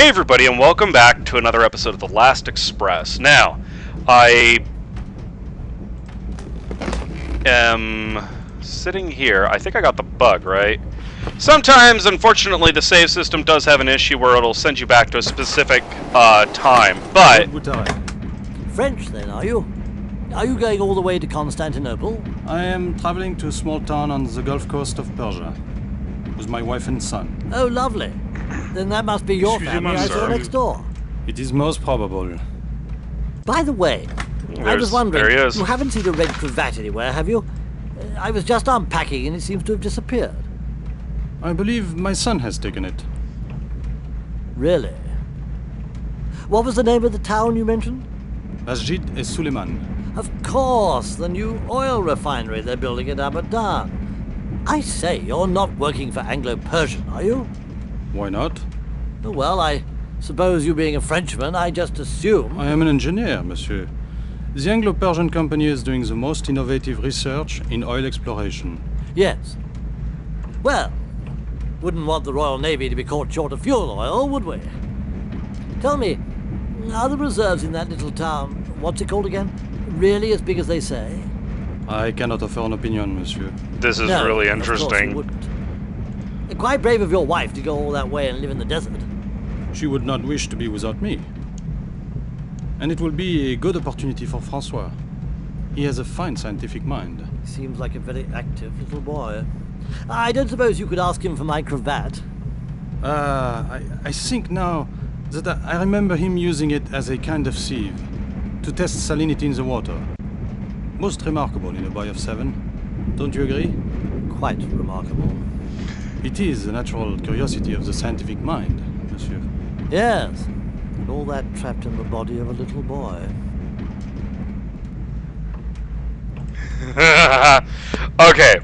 Hey everybody, and welcome back to another episode of The Last Express. Now, I am sitting here. I think I got the bug, right? Sometimes, unfortunately, the save system does have an issue where it'll send you back to a specific time, but... French, then, are you? Are you going all the way to Constantinople? I am traveling to a small town on the Gulf Coast of Persia with my wife and son. Oh, lovely. Then that must be your family I saw next door. It is most probable. By the way, I was wondering, there he is. You haven't seen a red cravat anywhere, have you? I was just unpacking and it seems to have disappeared. I believe my son has taken it. Really? What was the name of the town you mentioned? Masjid et Suleiman. Of course, the new oil refinery they're building at Abadan. I say, you're not working for Anglo-Persian, are you? Why not? Oh, well, I suppose you being a Frenchman, I just assume... I am an engineer, monsieur. The Anglo-Persian company is doing the most innovative research in oil exploration. Yes. Well, wouldn't want the Royal Navy to be caught short of fuel oil, would we? Tell me, are the reserves in that little town, what's it called again, really as big as they say? I cannot offer an opinion, monsieur. This is No, really of course you interesting. wouldn't. Quite brave of your wife to go all that way and live in the desert. She would not wish to be without me. And it will be a good opportunity for Francois. He has a fine scientific mind. He seems like a very active little boy. I don't suppose you could ask him for my cravat. I think now that I remember him using it as a kind of sieve to test salinity in the water. Most remarkable in a boy of 7. Don't you agree? Quite remarkable. It is the natural curiosity of the scientific mind, monsieur. Yes, and all that trapped in the body of a little boy. Okay.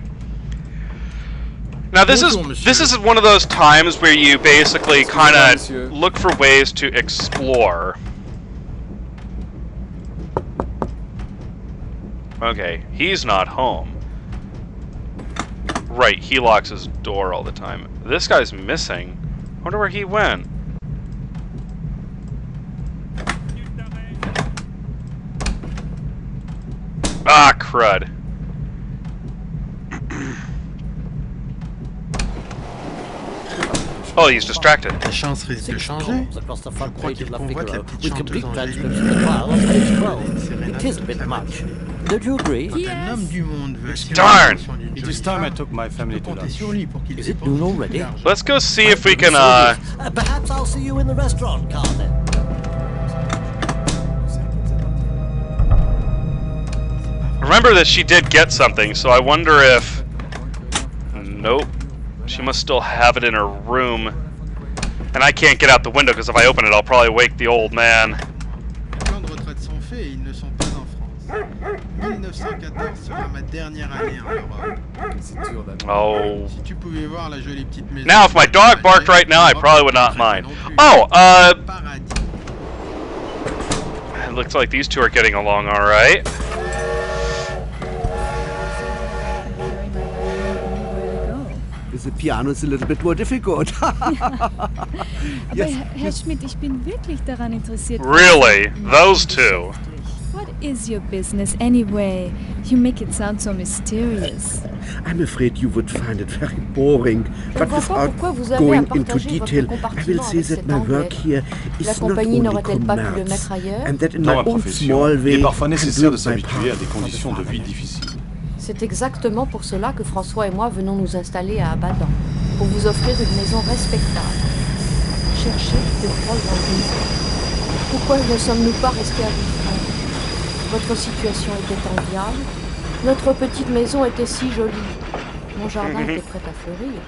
Now this is one of those times where you basically kind of look for ways to explore. Okay, he's not home. Right, he locks his door all the time. This guy's missing. I wonder where he went. Ah, crud. Oh, he's distracted. La chance risque de changer. Across the front crois page of qu'il La convoite la Figaro, petite with complete chanteuse transcription of the trial on page 12. Sérénade It is a bit much. Don't you agree? Quand un homme du monde veut Darn! It is time I took my family to compter lunch. sur lui pour qu'il Is it noon already? Let's go see if we can, Perhaps I'll see you in the restaurant, Carl, then. remember that she did get something, so I wonder if... Nope. She must still have it in her room. And I can't get out the window, because if I open it, I'll probably wake the old man. Les plans de retraite sont faits et ils ne sont pas en France. 1914 sera ma dernière année en Europe. Oh. Si tu pouvais voir la jolie petite maison. Now, if my dog barked right now, I probably would not mind. Oh, Paradis. it looks like these two are getting along alright. The piano is a little bit more difficult. Aber Herr Schmidt, ich bin wirklich daran interessiert. Really? Those two? What is your business anyway? You make it sound so mysterious. I'm afraid you would find it very boring, but vois pas without pourquoi vous avez going à into partager detail, votre I will compartiment say avec that cet my work Anglais. here La is not compagnie only n'aurait-elle pas pu le commerce, mettre ailleurs? and that in Dans my ma own profession, small il way, est parfois I nécessaire de do my s'habituer à part des for the conditions de vie family. difficiles. C'est exactement pour cela que François et moi venons nous installer à Abadan, pour vous offrir une maison respectable. Cherchez de proches envies. Pourquoi ne sommes-nous pas restés à Villefranche? Votre situation était enviable. Notre petite maison était si jolie. Mon jardin était prêt à fleurir.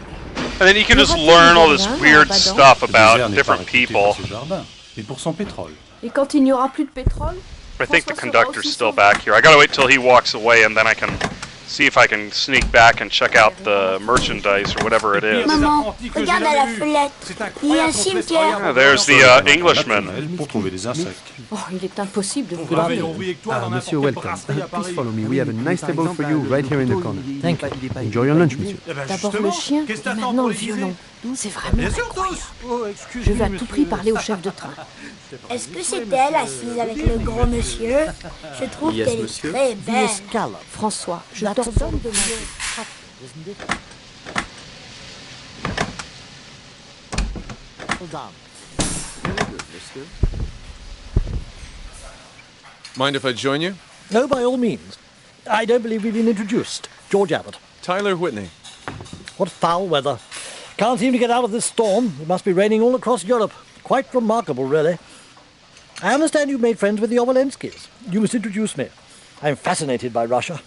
And then you can just learn all this weird stuff about different people. Ce jardin, et pour son pétrole. Et quand il n'y aura plus de pétrole, I think the conductor's still back here. I gotta wait till he walks away and then I can See if I can sneak back and check out the merchandise or whatever it is. Maman, regarde à la fenêtre. Il y a un cimetière. Ah, there's the Englishman. Pour trouver des insectes. Oh, il est impossible de vous Good parler. afternoon. Monsieur, welcome. Please follow me. We have a nice table for you right here in the corner. Thank you. Enjoy your lunch, monsieur. D'abord le chien, et maintenant le violon. C'est vraiment incroyable. Je veux à tout prix parler au chef de train. Est-ce que c'est elle assise avec le gros monsieur? Je trouve qu'elle est très belle. Scallop. François, je t'ordonne de manger. Isn't it? Well done. Mind if I join you? No, by all means. I don't believe we've been introduced. George Abbott. Tyler Whitney. What foul weather. Can't seem to get out of this storm. It must be raining all across Europe. Quite remarkable, really. I understand you've made friends with the Obolenskis. You must introduce me. I'm fascinated by Russia.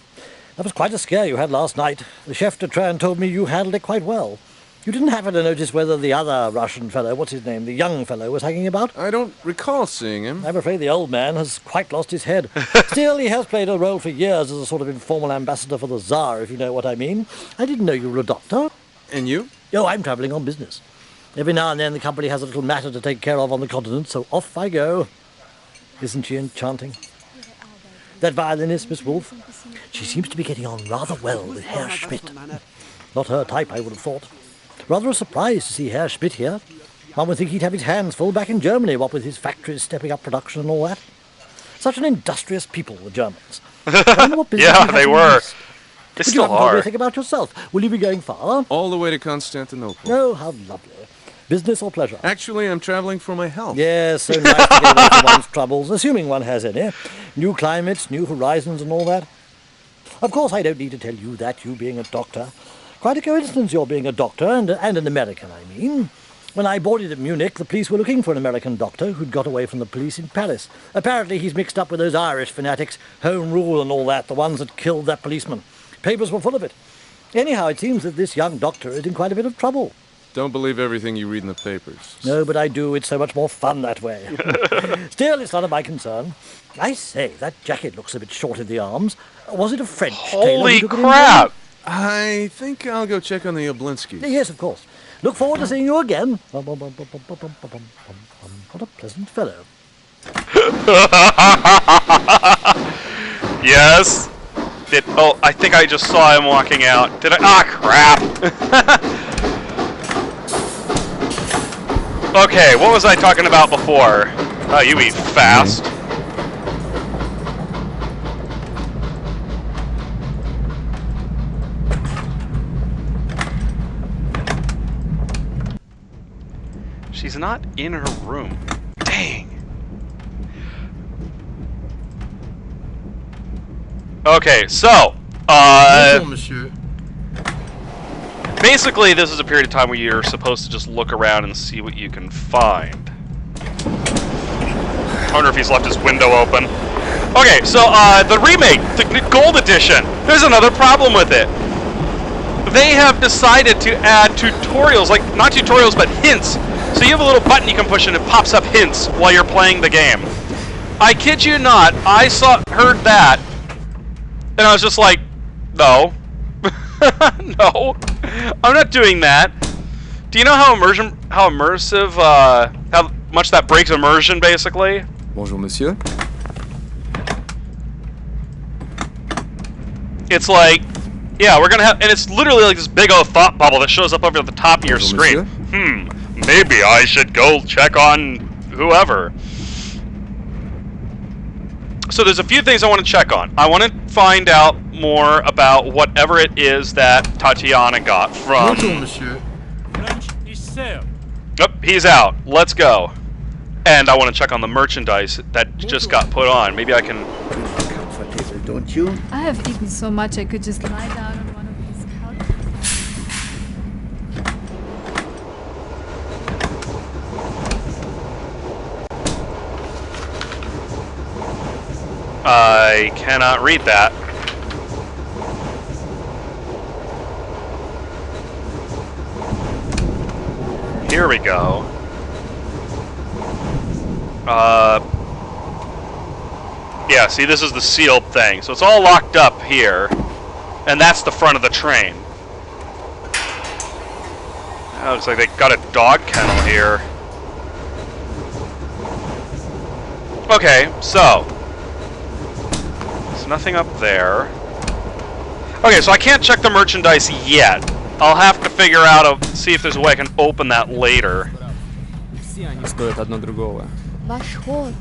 That was quite a scare you had last night. The chef de train told me you handled it quite well. You didn't happen to notice whether the other Russian fellow, what's his name, the young fellow, was hanging about? I don't recall seeing him. I'm afraid the old man has quite lost his head. Still, he has played a role for years as a sort of informal ambassador for the Tsar, if you know what I mean. I didn't know you were a doctor. And you? Oh, I'm travelling on business. Every now and then the company has a little matter to take care of on the continent, so off I go. Isn't she enchanting? That violinist, Miss Wolfe, she seems to be getting on rather well with Herr Schmidt. Not her type, I would have thought. Rather a surprise to see Herr Schmidt here. One would think he'd have his hands full back in Germany, what with his factories stepping up production and all that. Such an industrious people, the Germans. Yeah, they were. They But you still haven't told me are. anything about yourself. Will you be going far? All the way to Constantinople. Oh, how lovely. Business or pleasure? Actually, I'm traveling for my health. Yes, so nice to get away from one's troubles, assuming one has any. New climates, new horizons and all that. Of course, I don't need to tell you that, you being a doctor. Quite a coincidence your being a doctor, and an American, I mean. When I boarded at Munich, the police were looking for an American doctor who'd got away from the police in Paris. Apparently he's mixed up with those Irish fanatics, Home Rule and all that, the ones that killed that policeman. Papers were full of it. Anyhow, it seems that this young doctor is in quite a bit of trouble. Don't believe everything you read in the papers. No, but I do. It's so much more fun that way. Still, it's none of my concern. I say, that jacket looks a bit short in the arms. Was it a French tailor who Holy took it in crap! I think I'll go check on the Oblinskis. Yes, of course. Look forward to seeing you again. What a pleasant fellow. Yes. Oh, I think I just saw him walking out. Did I? Ah, crap. Okay, what was I talking about before? Oh, you eat fast. She's not in her room. Dang. Okay, so, Bonjour, monsieur. basically this is a period of time where you're supposed to just look around and see what you can find. I wonder if he's left his window open. Okay, so, the remake, the Gold Edition, there's another problem with it. They have decided to add tutorials, like, not tutorials, but hints. So you have a little button you can push and it pops up hints while you're playing the game. I kid you not, I heard that, and I was just like, no. No. I'm not doing that. Do you know how immersive, how much that breaks immersion, basically? Bonjour, monsieur. It's like, yeah, we're gonna have, and it's literally like this big old thought bubble that shows up over the top of your Bonjour, screen. Maybe I should go check on whoever. So there's a few things I want to check on. I want to find out more about whatever it is that Tatiana got from... Bonjour, monsieur. Lunch is served. Yep, he's out. Let's go. And I want to check on the merchandise that just got put on. Maybe I can... Comfortable, don't you? I have eaten so much I could just lie down on one of these couches. I cannot read that. Here we go. Yeah, see, this is the sealed thing. So it's all locked up here. And that's the front of the train. Oh, looks like they got a dog kennel here. Okay, so there's nothing up there. Okay, so I can't check the merchandise yet. I'll have to figure out, see if there's a way I can open that later. Все они стоят одно другого. Ваш ход.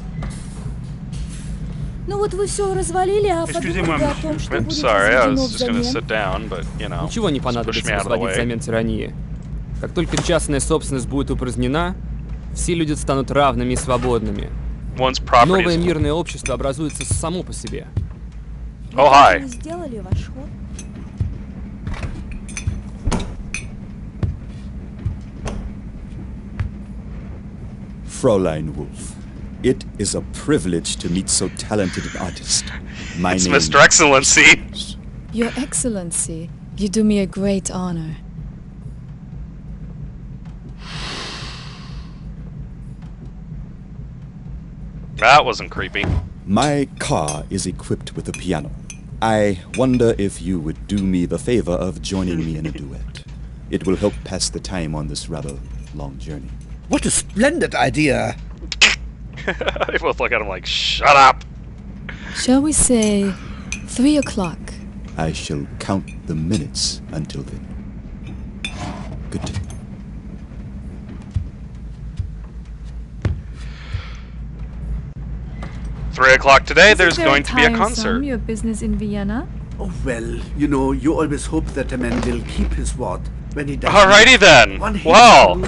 Ну вот вы все развалили, а подумали о том, что I'm будет sorry, I возведено was just gonna взамен. sit down, but, you know, Ничего не just push понадобится me out of the возводить way. взамен тирании. Как только частная собственность будет упразднена, все люди станут равными и свободными. Once property Новое is... мирное общество образуется само по себе. Oh, hi. Вы сделали ваш ход? Fräulein Wolf, it is a privilege to meet so talented an artist. My It's name Mr. Excellency. Your Excellency, you do me a great honor. That wasn't creepy. My car is equipped with a piano. I wonder if you would do me the favor of joining me in a duet. It will help pass the time on this rather long journey. What a splendid idea! They both look at him like, shut up! Shall we say 3 o'clock? I shall count the minutes until then. Good day. Three o'clock today, Is it there's very going to be a tiresome, concert. your business in Vienna? Oh, well, you know, you always hope that a man will keep his word when he does. Alrighty then. One hit Well. rule.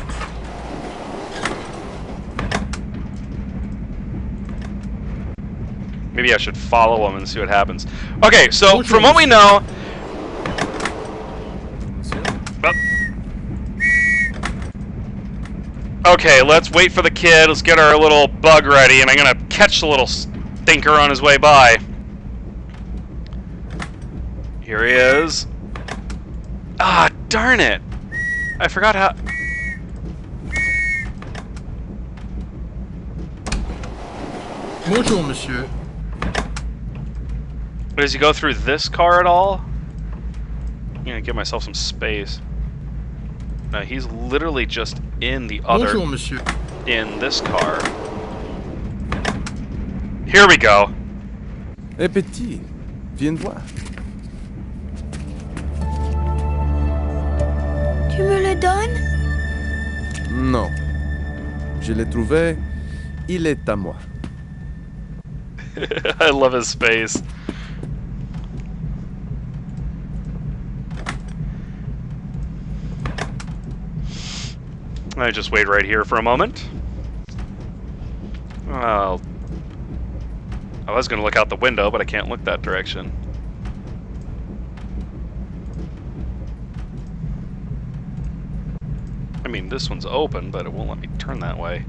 Maybe I should follow him and see what happens. Okay, so from what we know... Okay, let's wait for the kid. Let's get our little bug ready, and I'm gonna catch the little stinker on his way by. Here he is. Ah, darn it! I forgot how... Bonjour, monsieur. Does he go through this car at all? I'm gonna give myself some space. No, he's literally just in the other... Bonjour, monsieur. In this car. Here we go. Eh, petit, viens voir. Tu me le donnes? Non. Je l'ai trouvé. Il est à moi. I love his face. I just wait right here for a moment. Well, I was going to look out the window, but I can't look that direction. I mean, this one's open, but it won't let me turn that way.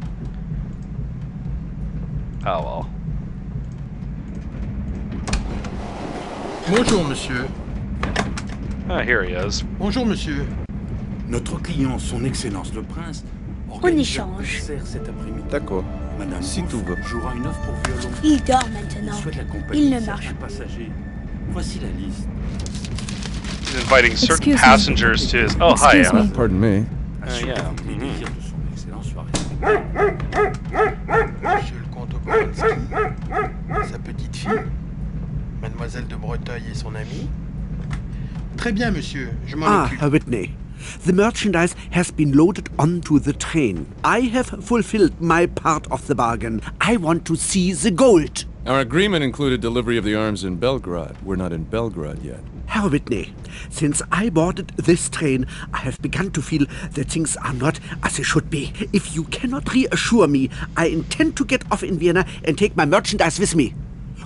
Oh well. Bonjour, monsieur. Ah, here he is. Bonjour, monsieur. Notre client, son excellence le prince, On organise un échange. concert cet après-midi. D'accord. Madame Si Wolf tout va. jouera une offre pour violon. Il dort Il maintenant. souhaite la compagnie Il ne de marche certains plus. passagers. Voici la liste. He's inviting certain Excuse me. passengers to his... Oh, hi, Excuse Anna. me. Pardon me. Assurez yeah. que les désirs de son excellence soient respectés. Monsieur le comte Obolenski. Sa petite fille. Mademoiselle de Breteuil et son amie. Très bien, monsieur. Je m'en Ah, occupe. Herr Whitney. The merchandise has been loaded onto the train. I have fulfilled my part of the bargain. I want to see the gold. Our agreement included delivery of the arms in Belgrade. We're not in Belgrade yet. Herr Whitney, since I boarded this train, I have begun to feel that things are not as they should be. If you cannot reassure me, I intend to get off in Vienna and take my merchandise with me.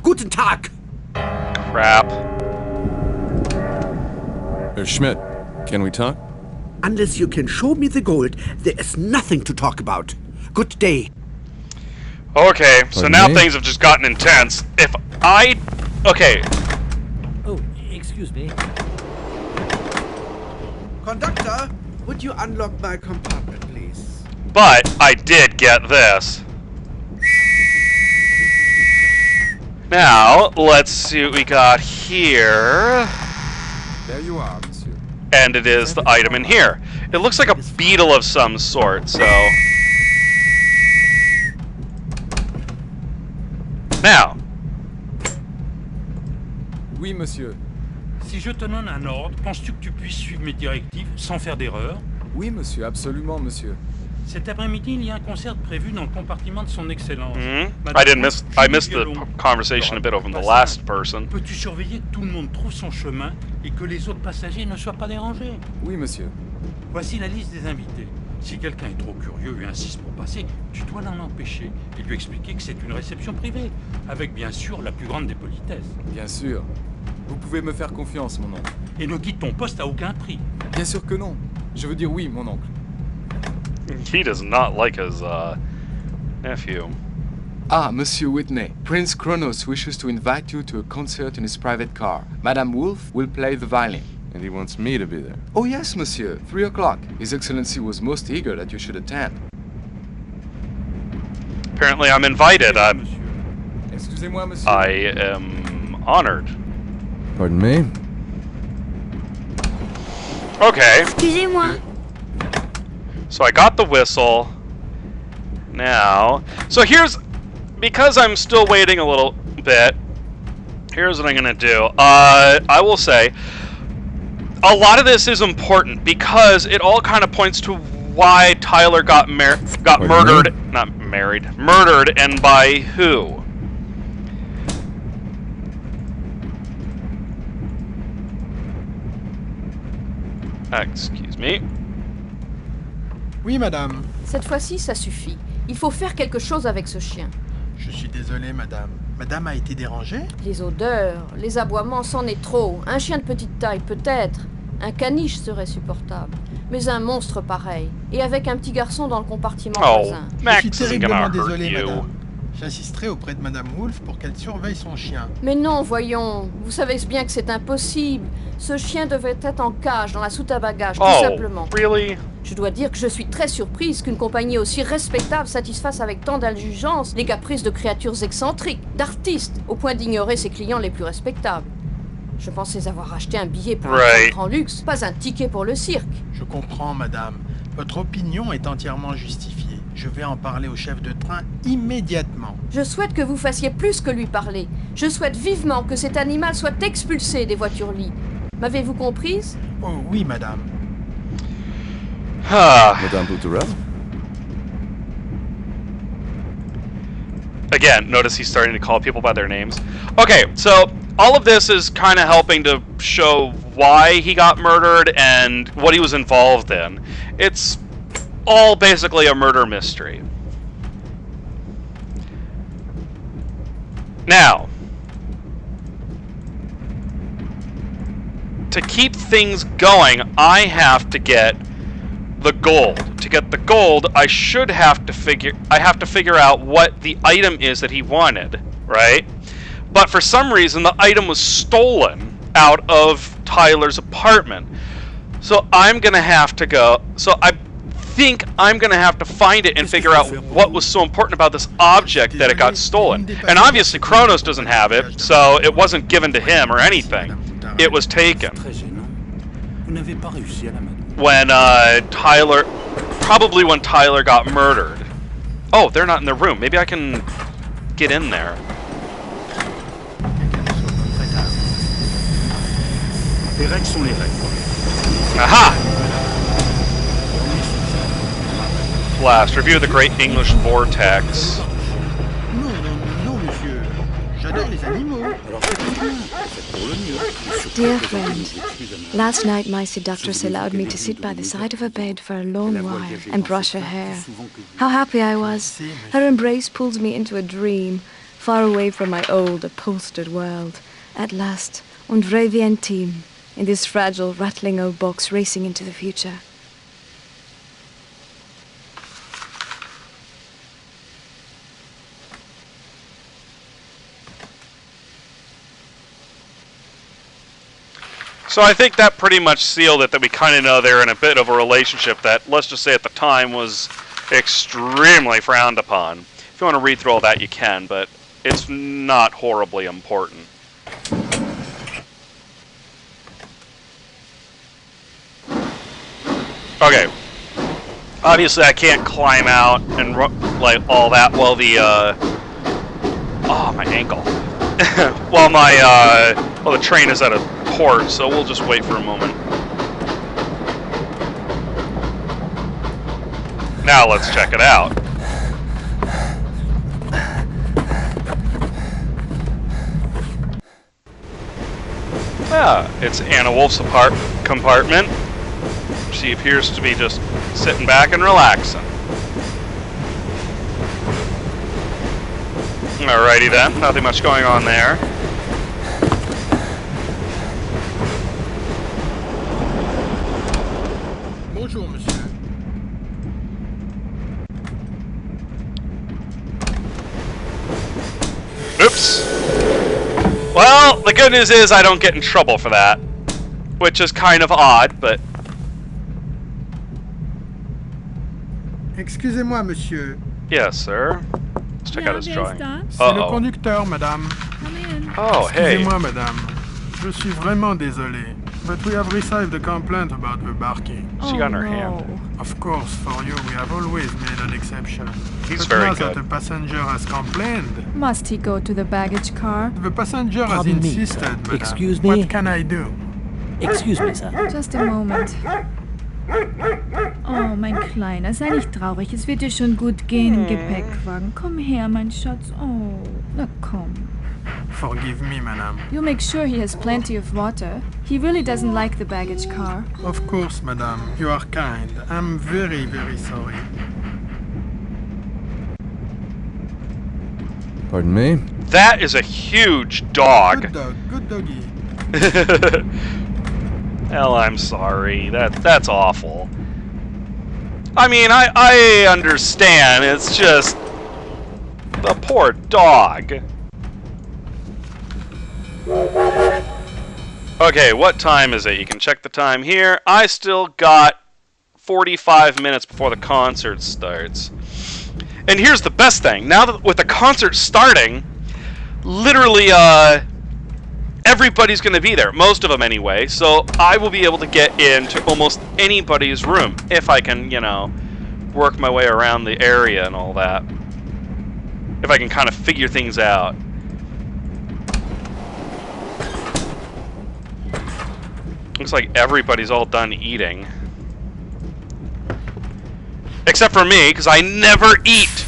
Guten Tag! Crap. Schmidt, can we talk? Unless you can show me the gold, there is nothing to talk about. Good day. Okay, so Pardon now me? things have just gotten intense. If I... Okay, Oh, excuse me. Conductor, would you unlock my compartment, please? but I did get this. Now, let's see what we got here. There you are, monsieur. And it is the item in here. It looks like a beetle of some sort, so... Now. Oui, monsieur. Si je te donne un ordre, penses-tu que tu puisses suivre mes directives sans faire d'erreur? Oui, monsieur, absolument, monsieur. Cet après-midi, il y a un concert prévu dans le compartiment de son excellence. I missed the conversation a bit over the last person. Peux-tu surveiller que tout le monde trouve son chemin et que les autres passagers ne soient pas dérangés? Oui, monsieur. Voici la liste des invités. Si quelqu'un est trop curieux et insiste pour passer, tu dois l'en empêcher et lui expliquer que c'est une réception privée, avec bien sûr la plus grande des politesses. Bien sûr. Vous pouvez me faire confiance, mon oncle. Et ne quitte ton poste à aucun prix. Bien sûr que non. Je veux dire oui, mon oncle. He does not like his nephew. Ah, Monsieur Whitney. Prince Kronos wishes to invite you to a concert in his private car. Madame Wolf will play the violin. And he wants me to be there. Oh yes, monsieur. 3 o'clock. His Excellency was most eager that you should attend. Apparently I'm invited. Excusez-moi, monsieur. I am honored. Pardon me? Okay. Excusez-moi. So I got the whistle. Now, so here's, because I'm still waiting a little bit, here's what I'm gonna do. I will say, a lot of this is important because it all kind of points to why Tyler got murdered, not married, murdered, and by who. Excuse me. Oui, madame. Cette fois-ci, ça suffit. Il faut faire quelque chose avec ce chien. Je suis désolé, madame. Madame a été dérangée? Les odeurs, les aboiements, c'en est trop. Un chien de petite taille, peut-être. Un caniche serait supportable. Mais un monstre pareil. Et avec un petit garçon dans le compartiment voisin. Je suis terriblement désolé, madame. J'insisterai auprès de madame Wolf pour qu'elle surveille son chien. Mais non, voyons. Vous savez bien que c'est impossible. Ce chien devait être en cage dans la soute à bagages, tout simplement. Really? Je dois dire que je suis très surprise qu'une compagnie aussi respectable satisfasse avec tant d'indulgence les caprices de créatures excentriques, d'artistes, au point d'ignorer ses clients les plus respectables. Je pensais avoir acheté un billet pour un grand luxe, pas un ticket pour le cirque. Je comprends, madame. Votre opinion est entièrement justifiée. Je vais en parler au chef de train immédiatement. Je souhaite que vous fassiez plus que lui parler. Je souhaite vivement que cet animal soit expulsé des voitures-lits. M'avez-vous comprise? Oh oui, madame. Madame Bouturel? Again, notice he's starting to call people by their names. Okay, so all of this is kind of helping to show why he got murdered and what he was involved in. It's all basically a murder mystery. Now, to keep things going, I have to get the gold. To get the gold, I have to figure out what the item is that he wanted, right? But for some reason, the item was stolen out of Tyler's apartment. So I'm gonna have to go. So I think I'm gonna have to find it and figure out what was so important about this object that it got stolen. And obviously Kronos doesn't have it, so it wasn't given to him or anything. It was taken. When Tyler, probably when Tyler got murdered. Oh, they're not in the room. Maybe I can get in there. Les règles sont les règles. Aha! Blast. Review of the Great English Vortex. Non, monsieur. J'adore les animaux. Dear friend, last night my seductress allowed me to sit by the side of her bed for a long while and brush her hair. How happy I was. Her embrace pulls me into a dream, far away from my old, upholstered world. At last, und rêve intime, in this fragile, rattling old box racing into the future. So I think that pretty much sealed it, that we kind of know they're in a bit of a relationship that, let's just say at the time, was extremely frowned upon. If you want to read through all that, you can, but it's not horribly important. Okay. Obviously, I can't climb out and like all that while the oh, my ankle. while the train is at a port. So we'll just wait for a moment. Now let's check it out. Yeah, it's Anna Wolf's compartment. She appears to be just sitting back and relaxing. Alrighty then, nothing much going on there. Bonjour, monsieur. Oops. Well, the good news is I don't get in trouble for that, which is kind of odd, but... Excusez-moi, monsieur. Yes, sir. Let's check out his drawing. C'est le conducteur, madame. Oh, hey. Excusez-moi, madame. Je suis vraiment désolé. But we have received a complaint about the barking. She got in her hand. Of course, for you, we have always made an exception. He's but very now good. that the passenger has complained, Must he go to the baggage car? the passenger has Pardon me. insisted, madame. Excuse me? What can I do? Excuse me, sir. Just a moment. Oh, mein Kleiner, sei nicht traurig. Es wird dir schon gut gehen im Gepäckwagen. Komm her, mein Schatz. Oh, na komm. Forgive me, madame. You make sure he has plenty of water. He really doesn't like the baggage car. Of course, madame. You are kind. I'm very, very sorry. Pardon me? That is a huge dog. Good dog. Good doggy. Hell, I'm sorry. That's awful. I mean, I understand. It's just the poor dog. Okay, what time is it? You can check the time here. I still got 45 minutes before the concert starts. And here's the best thing. Now that with the concert starting, literally everybody's going to be there. Most of them anyway. So I will be able to get into almost anybody's room if I can, you know, work my way around the area and all that. If I can kind of figure things out. Looks like everybody's all done eating. Except for me, because I never eat.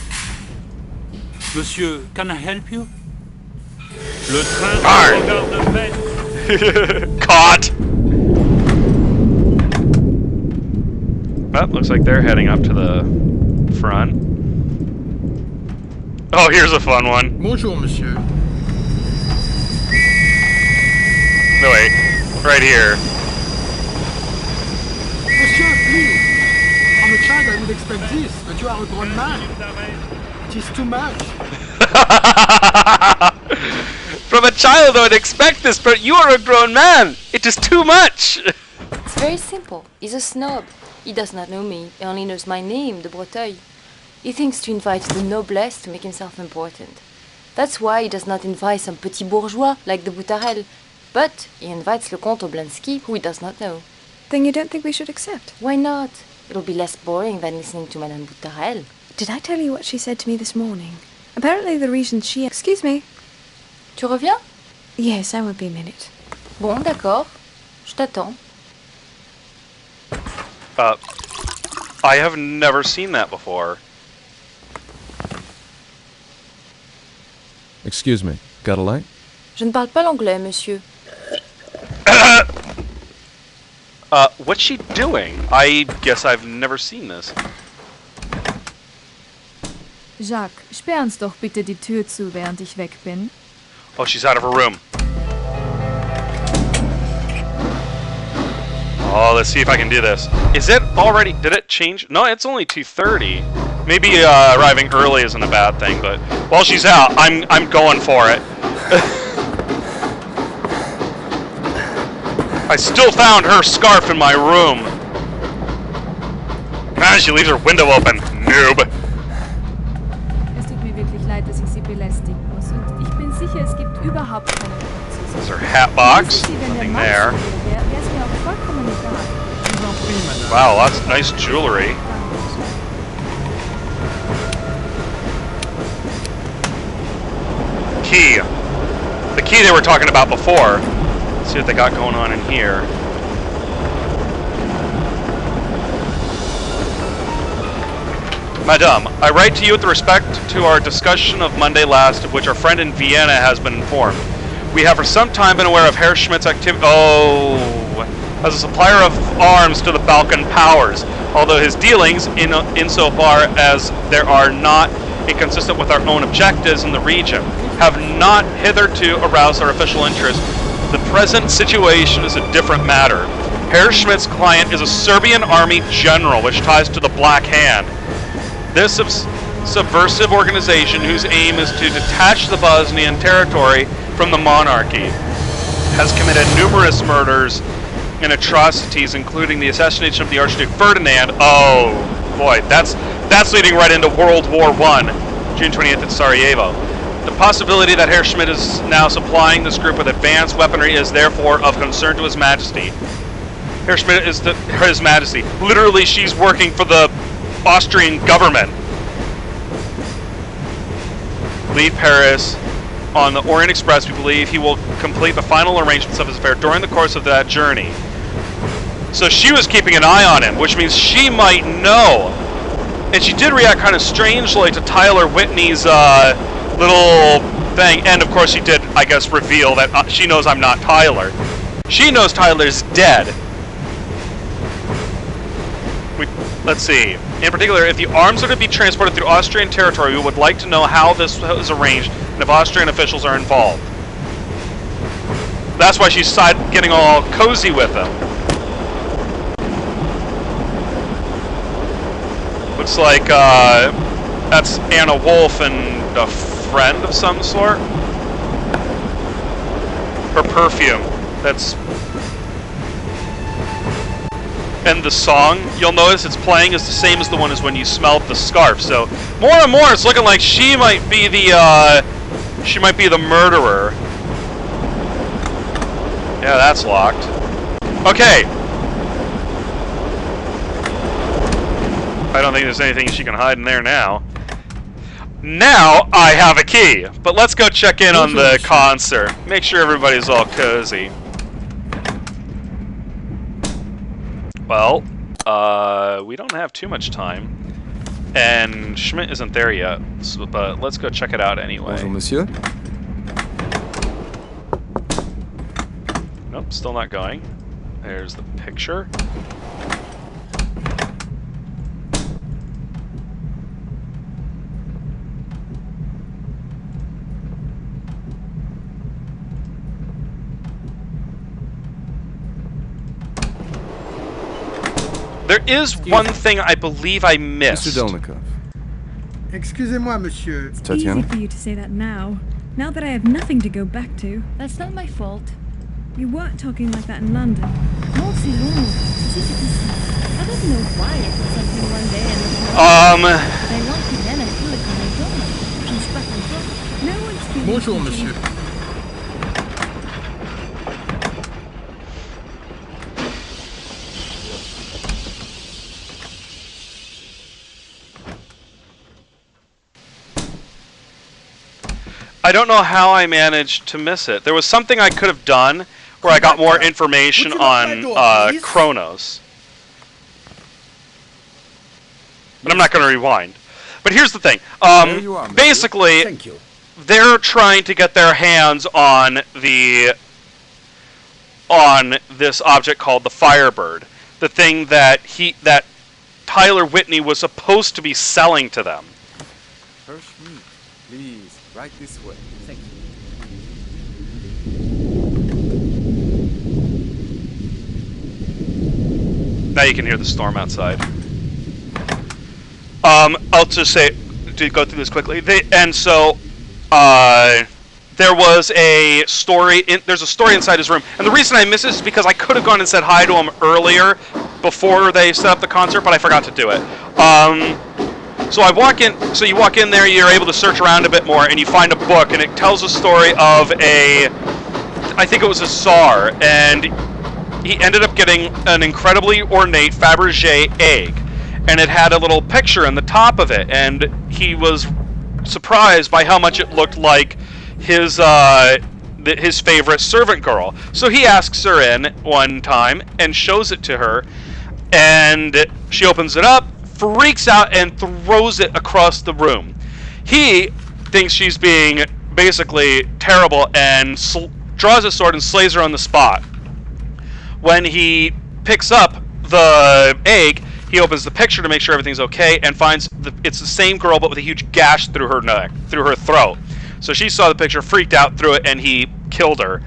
Monsieur, can I help you? Le train regarde peine. Caught! Well, looks like they're heading up to the front. Oh, here's a fun one. Bonjour, monsieur. No, wait. Right here. Monsieur, please. From a child, I would expect this, but you are a grown man. It is too much. From a child, I would expect this, but you are a grown man. It is too much. It's very simple. He's a snob. He does not know me. He only knows my name, de Breteuil. He thinks to invite the noblesse to make himself important. That's why he does not invite some petit bourgeois like the Boutarel, but he invites le Comte Oblonsky, who he does not know. Then you don't think we should accept? Why not? It'll be less boring than listening to Madame Boutarel. Did I tell you what she said to me this morning? Apparently the reason she... Excuse me. Tu reviens? Yes, I won't be a minute. Bon, d'accord. Je t'attends. I have never seen that before. Excuse me, got a light? Je ne parle pas l'anglais, monsieur. What's she doing? I guess I've never seen this. Jacques, sperr uns doch bitte die Tür zu, während ich weg bin. Oh, she's out of her room. Oh, let's see if I can do this. Is it already... Did it change? No, it's only 2:30. Maybe arriving early isn't a bad thing, but while she's out, I'm going for it. I still found her scarf in my room. Ah, she leaves her window open. Noob. Es tut mir wirklich leid, dass ich Sie belästigen muss. Und ich bin sicher, es gibt überhaupt keine Grund zu There's her hat box. Wenn Nothing der there. Mann wäre es mir auch vollkommen egal. Wow, lots of nice jewelry. Key. The key they were talking about before. Let's see what they got going on in here. Madame, I write to you with respect to our discussion of Monday last, of which our friend in Vienna has been informed. We have for some time been aware of Herr Schmidt's activity. As a supplier of arms to the Balkan powers, although his dealings, insofar as there are not inconsistent with our own objectives in the region, have not hitherto aroused our official interest. The present situation is a different matter. Herr Schmidt's client is a Serbian army general, which ties to the Black Hand. This subversive organization, whose aim is to detach the Bosnian territory from the monarchy, has committed numerous murders and atrocities, including the assassination of the Archduke Ferdinand. Oh boy, that's leading right into World War I, June 20th at Sarajevo. The possibility that Herr Schmidt is now supplying this group with advanced weaponry is therefore of concern to His Majesty. Herr Schmidt is His Majesty. Literally, she's working for the Austrian government. Leave Paris on the Orient Express. We believe he will complete the final arrangements of his affair during the course of that journey. So she was keeping an eye on him, which means she might know. And she did react kind of strangely to Tyler Whitney's little thing. And of course she did, I guess, reveal that she knows I'm not Tyler. She knows Tyler's dead. Let's see. In particular, if the arms are to be transported through Austrian territory, we would like to know how this is arranged and if Austrian officials are involved. That's why she's getting all cozy with him. Looks like that's Anna Wolf and a friend of some sort. Her perfume. That's... And the song, you'll notice it's playing is the same as the one as when you smelled the scarf. So more and more, it's looking like she might be the murderer. Yeah, that's locked. Okay. I don't think there's anything she can hide in there now. Now I have a key, but let's go check in on the concert. Make sure everybody's all cozy. Well, we don't have too much time, and Schmidt isn't there yet, so, but let's go check it out anyway. Bonjour, monsieur. Nope, still not going. There's the picture. There is one thing I believe I missed. Mr. Delnikov. Excusez-moi, monsieur. It's easy for you to say that now that I have nothing to go back to. That's not my fault. You weren't talking like that in London. Non, c'est long. I don't know why I did something one day and I want to then I feel like I don't. Je ne suis pas content. No one's feeling Bonjour, monsieur. I don't know how I managed to miss it. There was something I could have done where I got more information on Kronos. But I'm not going to rewind. But here's the thing. Basically, they're trying to get their hands on this object called the Firebird. The thing that Tyler Whitney was supposed to be selling to them. Please, right this way. Thank you. Now you can hear the storm outside. I'll just say, to go through this quickly. There was a story. There's a story inside his room, and the reason I missed it is because I could have gone and said hi to him earlier before they set up the concert, but I forgot to do it. So I walk in. So you walk in there, you're able to search around a bit more, and you find a book, and it tells a story of I think it was a Tsar, and he ended up getting an incredibly ornate Fabergé egg, and it had a little picture in the top of it, and he was surprised by how much it looked like his favorite servant girl. So he asks her in one time and shows it to her, and she opens it up, freaks out, and throws it across the room. He thinks she's being basically terrible and draws his sword and slays her on the spot. When he picks up the egg, he opens the picture to make sure everything's okay and finds it's the same girl but with a huge gash through her neck, through her throat. So she saw the picture, freaked out, threw it, and he killed her.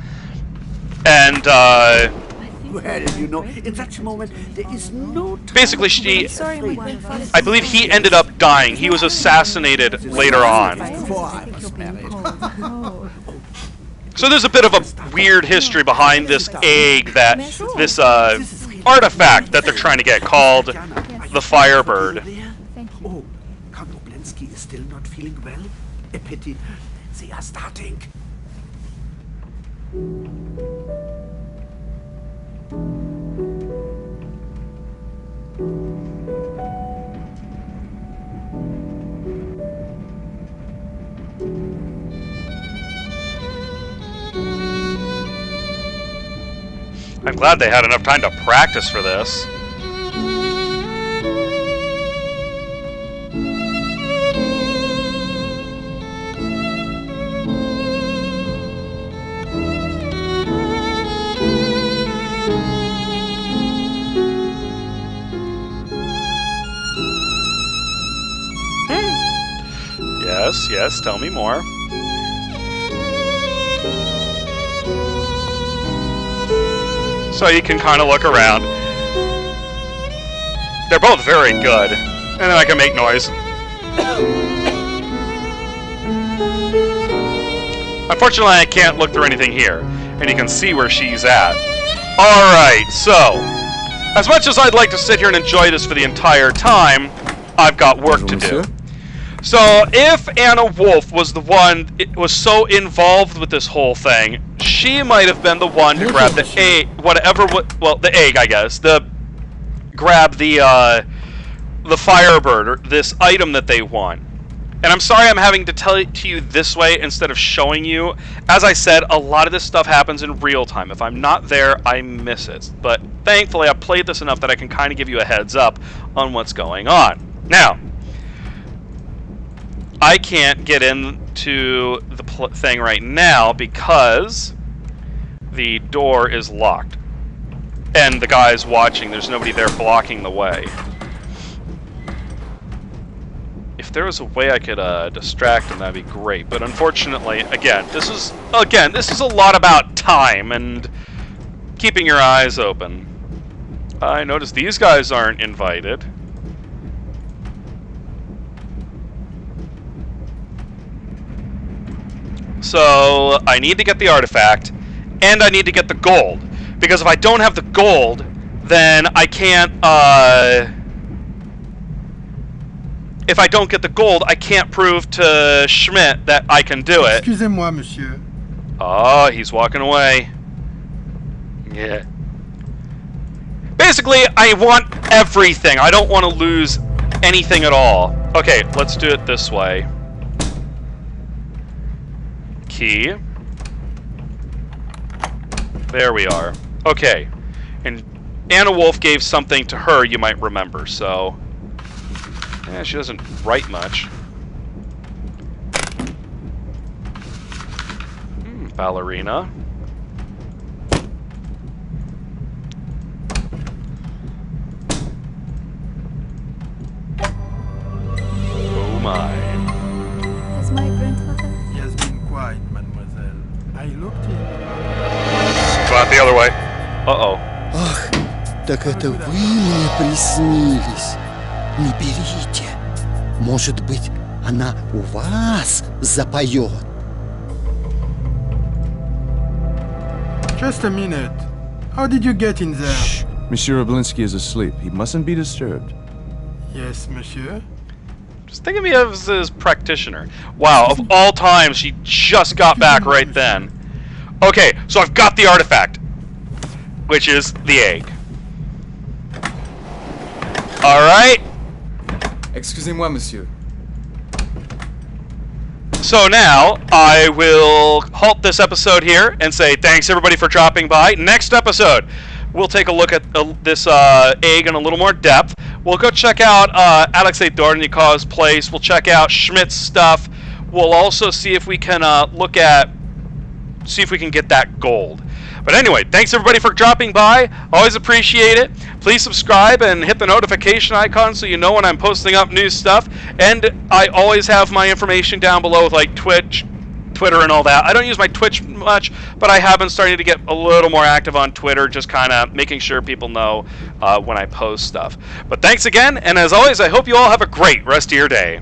And Where did you know? In such a moment, there is no time. Basically, I believe he ended up dying. He was assassinated later on. So there's a bit of a weird history behind this egg, this artifact that they're trying to get called the Firebird. Oh, Count Oblensky is still not feeling well. A pity. They are starting. I'm glad they had enough time to practice for this. Yes, tell me more. So you can kind of look around. They're both very good. And then I can make noise. Unfortunately, I can't look through anything here. And you can see where she's at. Alright, so as much as I'd like to sit here and enjoy this for the entire time, I've got work to do. So, if Anna Wolf was the one was so involved with this whole thing, she might have been the one to grab the egg, the egg, I guess. Grab the Firebird, or this item that they want. And I'm sorry I'm having to tell it to you this way instead of showing you. As I said, a lot of this stuff happens in real time. If I'm not there, I miss it. But thankfully, I've played this enough that I can kind of give you a heads up on what's going on. Now, I can't get into the thing right now because the door is locked. And the guy's watching. There's nobody there blocking the way. If there was a way I could distract him, that'd be great. But unfortunately, again, this is a lot about time and keeping your eyes open. I notice these guys aren't invited. So I need to get the artifact, and I need to get the gold. Because if I don't have the gold, then I can't, if I don't get the gold, I can't prove to Schmidt that I can do it. Excusez-moi, monsieur. Oh, he's walking away. Yeah. Basically, I want everything. I don't want to lose anything at all. Okay, let's do it this way. Key. There we are. Okay. And Anna Wolf gave something to her you might remember, so... yeah, she doesn't write much. Ballerina. Oh my. Is my grandfather? He has been quiet, mademoiselle. I looked in. Go out the other way. Uh-oh. Ах, так это вы мне приснились. Не берите. Может быть, она у вас запоет. Just a minute. How did you get in there? Shh. Monsieur Oblensky is asleep. He mustn't be disturbed. Yes, monsieur. Just think of me as his practitioner. Wow, of all times, she just got back right then. Okay, so I've got the artifact. which is the egg. Alright? Excusez-moi, monsieur. So now, I will halt this episode here and say thanks everybody for dropping by. Next episode, we'll take a look at this egg in a little more depth. We'll go check out Alexei Dornikov's place. We'll check out Schmidt's stuff. We'll also see if we can see if we can get that gold. But anyway, thanks everybody for dropping by. Always appreciate it. Please subscribe and hit the notification icon so you know when I'm posting up new stuff. And I always have my information down below with like Twitch, Twitter, and all that. I don't use my Twitch much, but I have been starting to get a little more active on Twitter, just kind of making sure people know when I post stuff. But thanks again, and as always, I hope you all have a great rest of your day.